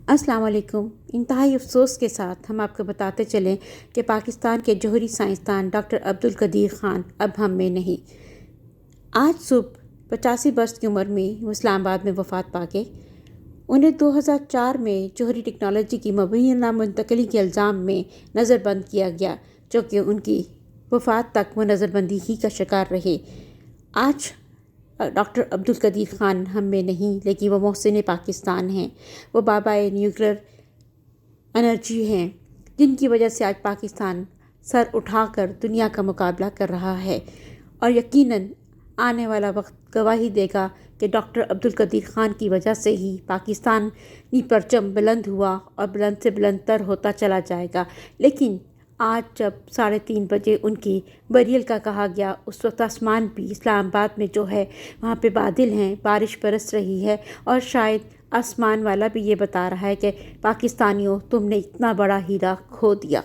السلام علیکم۔ انتہائی افسوس کے ساتھ ہم آپ کو بتاتے چلیں کہ پاکستان کے جوہری سائنسدان ڈاکٹر عبدالقدیر خان اب ہم میں نہیں۔ آج صبح 85 برس کی عمر میں وہ اسلام آباد میں وفات پا گئے۔ انہیں 2004 میں جوہری ٹیکنالوجی کی مبینہ منتقلی کے الزام میں نظر بند کیا گیا، جو کہ ان کی وفات تک وہ نظر بندی ہی کا شکار رہے۔ آج ڈاکٹر عبدالقدیر خان ہم میں نہیں، لیکن وہ محسن پاکستان ہیں، وہ بابائے نیوکلیر انرجی ہیں، جن کی وجہ سے آج پاکستان سر اٹھا کر دنیا کا مقابلہ کر رہا ہے، اور یقیناً آنے والا وقت گواہی دے گا کہ ڈاکٹر عبدالقدیر خان کی وجہ سے ہی پاکستانی پرچم بلند ہوا اور بلند سے بلند تر ہوتا چلا جائے گا۔ لیکن آج جب 3:30 بجے ان کی بریل کا کہا گیا، اس وقت آسمان بھی اسلام آباد میں جو ہے وہاں پہ بادل ہیں، بارش برس رہی ہے، اور شاید آسمان والا بھی یہ بتا رہا ہے کہ پاکستانیوں تم نے اتنا بڑا ہیرا کھو دیا۔